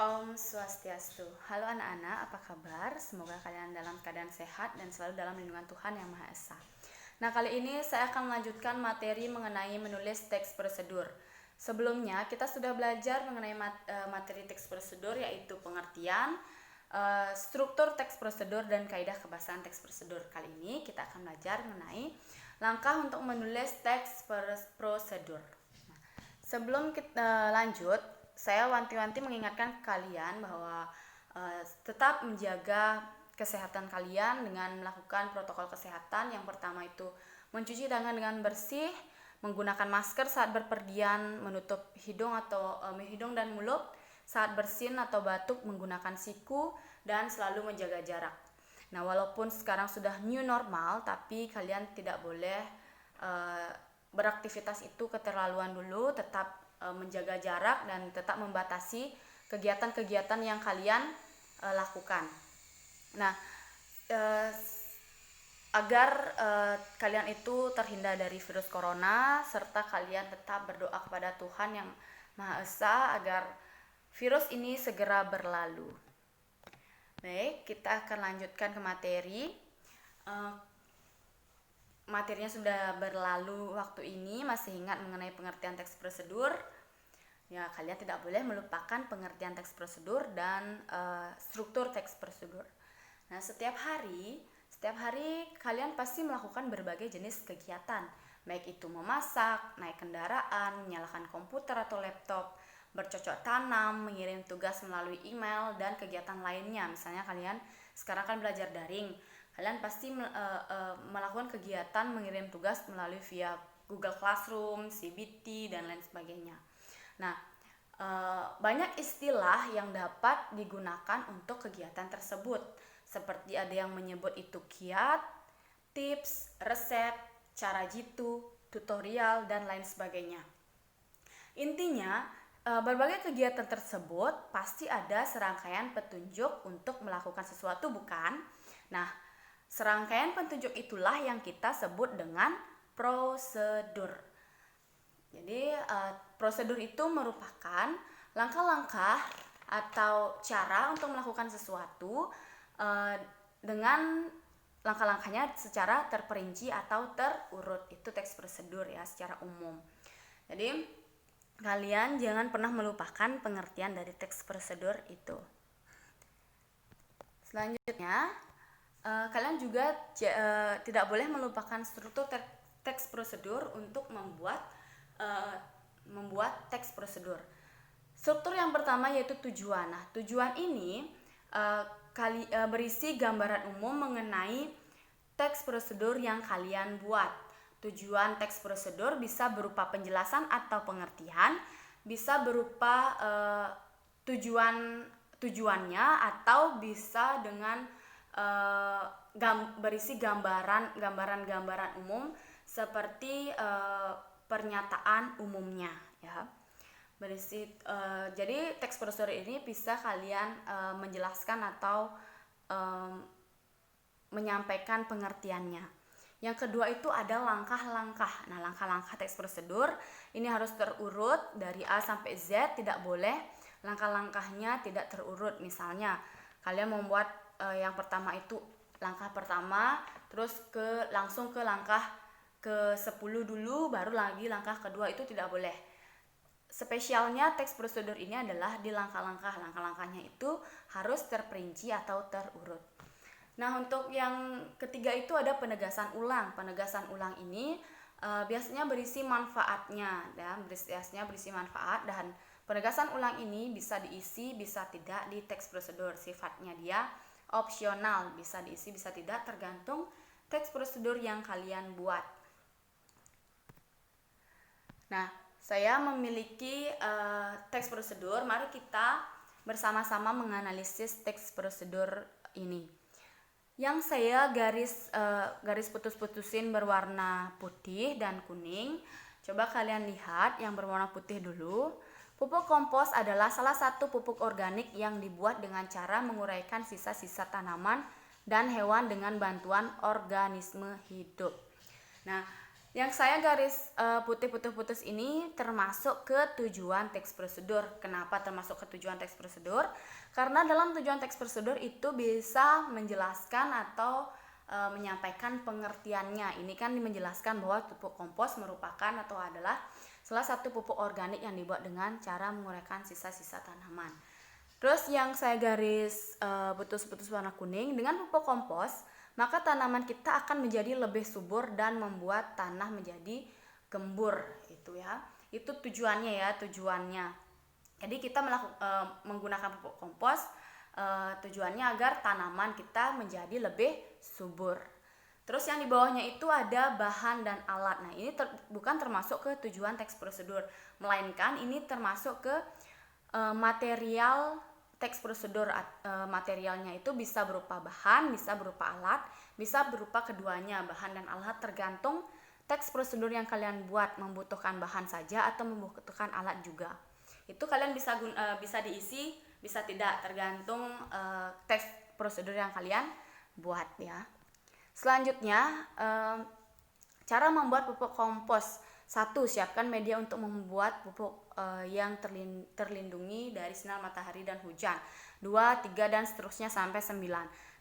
Om Swastiastu. Halo anak-anak, apa kabar? Semoga kalian dalam keadaan sehat dan selalu dalam lindungan Tuhan Yang Maha Esa. Nah, kali ini saya akan melanjutkan materi mengenai menulis teks prosedur. Sebelumnya, kita sudah belajar mengenai materi teks prosedur, yaitu pengertian, struktur teks prosedur, dan kaidah kebahasaan teks prosedur. Kali ini kita akan belajar mengenai langkah untuk menulis teks prosedur. Nah, sebelum kita lanjut, saya wanti-wanti mengingatkan kalian bahwa tetap menjaga kesehatan kalian dengan melakukan protokol kesehatan. Yang pertama itu mencuci tangan dengan bersih, menggunakan masker saat berpergian, menutup hidung atau hidung dan mulut saat bersin atau batuk menggunakan siku, dan selalu menjaga jarak. Nah, walaupun sekarang sudah new normal, tapi kalian tidak boleh beraktivitas itu keterlaluan dulu, tetap menjaga jarak dan tetap membatasi kegiatan-kegiatan yang kalian lakukan. Nah, agar kalian itu terhindar dari virus corona, serta kalian tetap berdoa kepada Tuhan Yang Maha Esa agar virus ini segera berlalu. Baik, kita akan lanjutkan ke materi. Materinya sudah berlalu waktu ini, masih ingat mengenai pengertian teks prosedur? Ya, kalian tidak boleh melupakan pengertian teks prosedur dan struktur teks prosedur. Nah, setiap hari kalian pasti melakukan berbagai jenis kegiatan, baik itu memasak, naik kendaraan, menyalakan komputer atau laptop, bercocok tanam, mengirim tugas melalui email, dan kegiatan lainnya. Misalnya kalian sekarang kan belajar daring, kalian pasti melakukan kegiatan mengirim tugas melalui via Google Classroom, CBT, dan lain sebagainya. Nah, banyak istilah yang dapat digunakan untuk kegiatan tersebut, seperti ada yang menyebut itu kiat, tips, resep, cara jitu, tutorial, dan lain sebagainya. Intinya, berbagai kegiatan tersebut pasti ada serangkaian petunjuk untuk melakukan sesuatu, bukan? Nah, serangkaian petunjuk itulah yang kita sebut dengan prosedur. Jadi prosedur itu merupakan langkah-langkah atau cara untuk melakukan sesuatu dengan langkah-langkahnya secara terperinci atau terurut. Itu teks prosedur ya secara umum. Jadi kalian jangan pernah melupakan pengertian dari teks prosedur itu. Selanjutnya, kalian juga tidak boleh melupakan struktur teks prosedur untuk membuat teks prosedur. Struktur yang pertama yaitu tujuan. Nah, tujuan ini berisi gambaran umum mengenai teks prosedur yang kalian buat. Tujuan teks prosedur bisa berupa penjelasan atau pengertian, bisa berupa tujuannya, atau bisa dengan berisi gambaran umum seperti pernyataan umumnya ya. Jadi teks prosedur ini bisa kalian menjelaskan atau menyampaikan pengertiannya. Yang kedua itu ada langkah-langkah. Nah, langkah-langkah teks prosedur ini harus terurut dari A sampai Z, tidak boleh langkah-langkahnya tidak terurut. Misalnya kalian membuat yang pertama itu langkah pertama, terus langsung ke langkah ke-10 dulu, baru lagi langkah kedua, itu tidak boleh. Spesialnya teks prosedur ini adalah di langkah-langkahnya itu harus terperinci atau terurut. Nah, untuk yang ketiga itu ada penegasan ulang. Penegasan ulang ini biasanya berisi manfaatnya, dan biasanya berisi manfaat, dan penegasan ulang ini bisa diisi, bisa tidak di teks prosedur. Sifatnya dia opsional, bisa diisi, bisa tidak, tergantung teks prosedur yang kalian buat. Nah, saya memiliki teks prosedur. Mari kita bersama-sama menganalisis teks prosedur ini. Yang saya garis putus-putusin berwarna putih dan kuning. Coba kalian lihat yang berwarna putih dulu. Pupuk kompos adalah salah satu pupuk organik yang dibuat dengan cara menguraikan sisa-sisa tanaman dan hewan dengan bantuan organisme hidup. Nah, Yang saya garis putih putus ini termasuk ke tujuan teks prosedur. Kenapa termasuk ke tujuan teks prosedur? Karena dalam tujuan teks prosedur itu bisa menjelaskan atau menyampaikan pengertiannya. Ini kan menjelaskan bahwa pupuk kompos merupakan atau adalah salah satu pupuk organik yang dibuat dengan cara menguraikan sisa-sisa tanaman. Terus yang saya garis putus-putus warna kuning, dengan pupuk kompos maka tanaman kita akan menjadi lebih subur dan membuat tanah menjadi gembur, itu ya. Itu tujuannya ya, tujuannya. Jadi kita menggunakan pupuk kompos tujuannya agar tanaman kita menjadi lebih subur. Terus yang di bawahnya itu ada bahan dan alat. Nah, ini bukan termasuk ke tujuan teks prosedur, melainkan ini termasuk ke material teks prosedur. Materialnya itu bisa berupa bahan, bisa berupa alat, bisa berupa keduanya. Bahan dan alat tergantung teks prosedur yang kalian buat membutuhkan bahan saja atau membutuhkan alat juga. Itu kalian bisa diisi, bisa tidak, tergantung teks prosedur yang kalian buat ya. Selanjutnya cara membuat pupuk kompos. 1. Siapkan media untuk membuat pupuk yang terlindungi dari sinar matahari dan hujan. 2, 3 dan seterusnya sampai 9.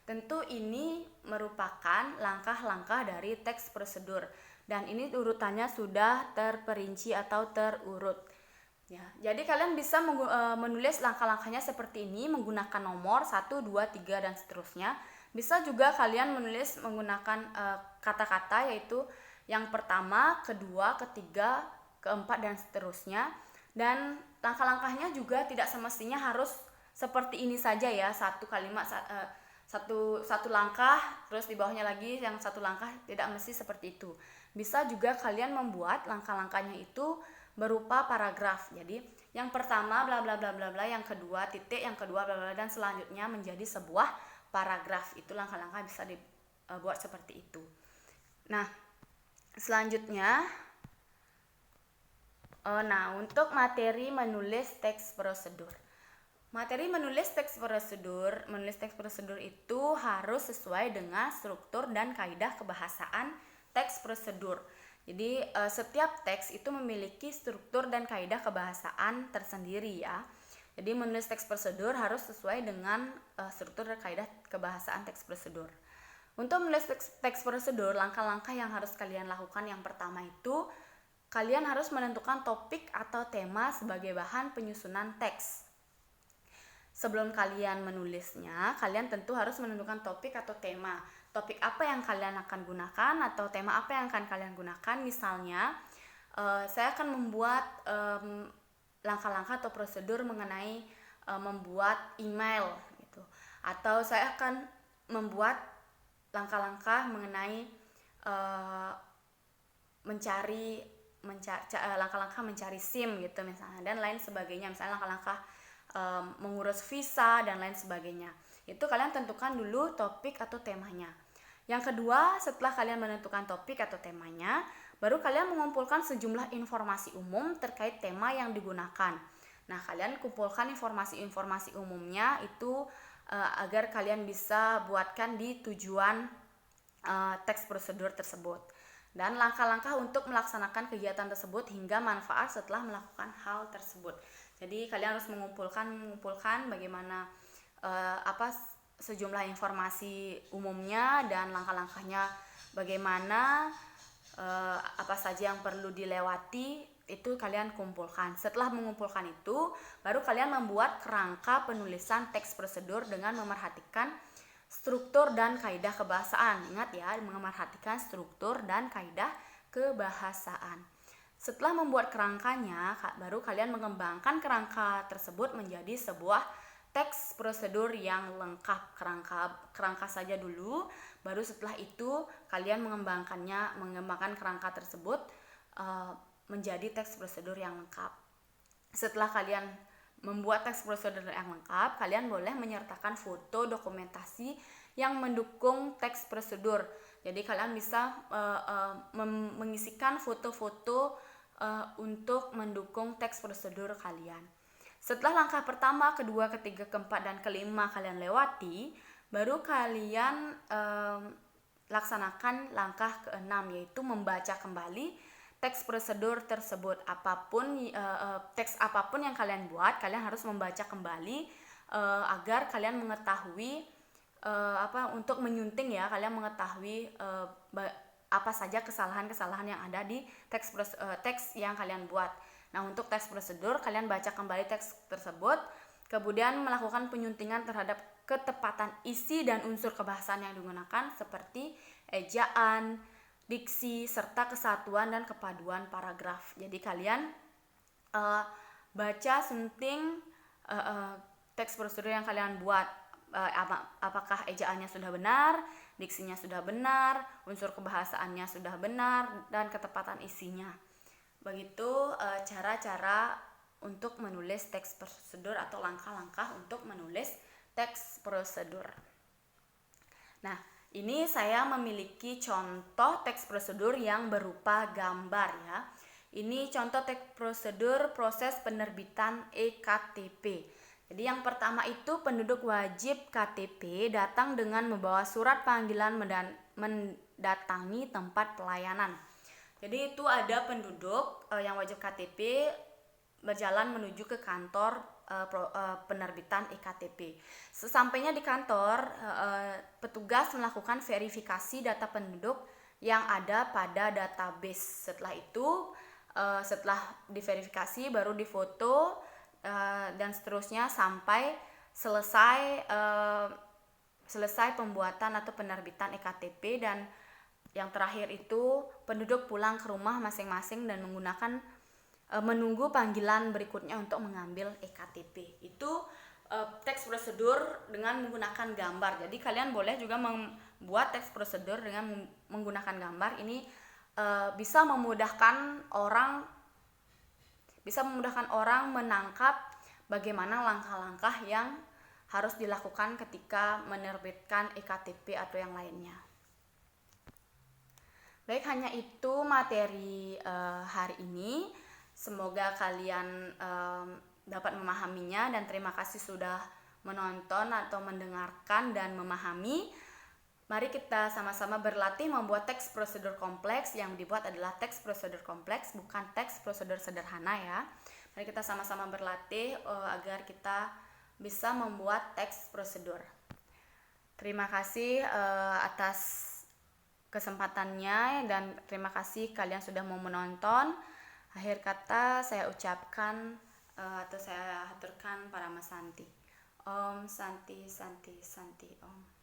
Tentu ini merupakan langkah-langkah dari teks prosedur dan ini urutannya sudah terperinci atau terurut. Ya, jadi kalian bisa menulis langkah-langkahnya seperti ini menggunakan nomor 1, 2, 3 dan seterusnya. Bisa juga kalian menulis menggunakan kata-kata yaitu yang pertama, kedua, ketiga, keempat dan seterusnya. Dan langkah-langkahnya juga tidak semestinya harus seperti ini saja ya, satu kalimat satu langkah, terus di bawahnya lagi yang satu langkah, tidak mesti seperti itu. Bisa juga kalian membuat langkah-langkahnya itu berupa paragraf. Jadi yang pertama bla bla bla bla bla, yang kedua titik, yang kedua bla bla dan selanjutnya menjadi sebuah paragraf. Itu langkah-langkah bisa dibuat seperti itu. Nah, selanjutnya untuk materi menulis teks prosedur. Materi menulis teks prosedur itu harus sesuai dengan struktur dan kaidah kebahasaan teks prosedur. Jadi setiap teks itu memiliki struktur dan kaidah kebahasaan tersendiri ya. Jadi menulis teks prosedur harus sesuai dengan struktur dan kaidah kebahasaan teks prosedur. Untuk menulis teks prosedur, langkah-langkah yang harus kalian lakukan yang pertama itu kalian harus menentukan topik atau tema sebagai bahan penyusunan teks. Sebelum kalian menulisnya, kalian tentu harus menentukan topik atau tema. Topik apa yang kalian akan gunakan atau tema apa yang akan kalian gunakan. Misalnya, saya akan membuat langkah-langkah atau prosedur mengenai membuat email gitu. Atau saya akan membuat langkah-langkah mengenai langkah-langkah mencari SIM gitu misalnya, dan lain sebagainya. Misalnya langkah-langkah mengurus visa dan lain sebagainya. Itu kalian tentukan dulu topik atau temanya. Yang kedua, setelah kalian menentukan topik atau temanya, baru kalian mengumpulkan sejumlah informasi umum terkait tema yang digunakan. Nah, kalian kumpulkan informasi-informasi umumnya itu agar kalian bisa buatkan di tujuan teks prosedur tersebut. Dan langkah-langkah untuk melaksanakan kegiatan tersebut hingga manfaat setelah melakukan hal tersebut. Jadi kalian harus mengumpulkan bagaimana sejumlah informasi umumnya dan langkah-langkahnya bagaimana, apa saja yang perlu dilewati, itu kalian kumpulkan. Setelah mengumpulkan itu, baru kalian membuat kerangka penulisan teks prosedur dengan memerhatikan struktur dan kaidah kebahasaan. Ingat ya, memerhatikan struktur dan kaidah kebahasaan. Setelah membuat kerangkanya, baru kalian mengembangkan kerangka tersebut menjadi sebuah teks prosedur yang lengkap. Kerangka saja dulu, baru setelah itu kalian mengembangkan kerangka tersebut menjadi teks prosedur yang lengkap. Setelah kalian membuat teks prosedur yang lengkap, kalian boleh menyertakan foto dokumentasi yang mendukung teks prosedur. Jadi kalian bisa mengisikan foto-foto untuk mendukung teks prosedur kalian. Setelah langkah pertama, kedua, ketiga, keempat, dan kelima kalian lewati, baru kalian laksanakan langkah ke-6, yaitu membaca kembali teks prosedur tersebut. Teks apapun yang kalian buat, kalian harus membaca kembali agar kalian mengetahui untuk menyunting ya, kalian mengetahui apa saja kesalahan-kesalahan yang ada di teks yang kalian buat. Nah, untuk teks prosedur, kalian baca kembali teks tersebut, kemudian melakukan penyuntingan terhadap ketepatan isi dan unsur kebahasaan yang digunakan seperti ejaan, diksi, serta kesatuan dan kepaduan paragraf. Jadi kalian baca sunting teks prosedur yang kalian buat, apakah ejaannya sudah benar, diksinya sudah benar, unsur kebahasaannya sudah benar, dan ketepatan isinya. Begitu cara-cara untuk menulis teks prosedur atau langkah-langkah untuk menulis teks prosedur. Nah, ini saya memiliki contoh teks prosedur yang berupa gambar ya. Ini contoh teks prosedur proses penerbitan EKTP. Jadi yang pertama itu penduduk wajib KTP datang dengan membawa surat panggilan mendatangi tempat pelayanan. Jadi itu ada penduduk yang wajib KTP berjalan menuju ke kantor penerbitan EKTP. Sesampainya di kantor, petugas melakukan verifikasi data penduduk yang ada pada database. Setelah itu, setelah diverifikasi baru difoto dan seterusnya sampai selesai pembuatan atau penerbitan EKTP, dan yang terakhir itu penduduk pulang ke rumah masing-masing dan menunggu panggilan berikutnya untuk mengambil EKTP. Itu teks prosedur dengan menggunakan gambar. Jadi kalian boleh juga membuat teks prosedur dengan menggunakan gambar. Ini bisa memudahkan orang menangkap bagaimana langkah-langkah yang harus dilakukan ketika menerbitkan EKTP atau yang lainnya. Baik, hanya itu materi hari ini. Semoga kalian dapat memahaminya, dan terima kasih sudah menonton atau mendengarkan dan memahami. Mari kita sama-sama berlatih membuat teks prosedur kompleks. Yang dibuat adalah teks prosedur kompleks, bukan teks prosedur sederhana ya. Mari kita sama-sama berlatih agar kita bisa membuat teks prosedur. Terima kasih atas kesempatannya, dan terima kasih kalian sudah mau menonton. Akhir kata saya ucapkan atau saya haturkan Parama Santi. Om Santi Santi Santi Om.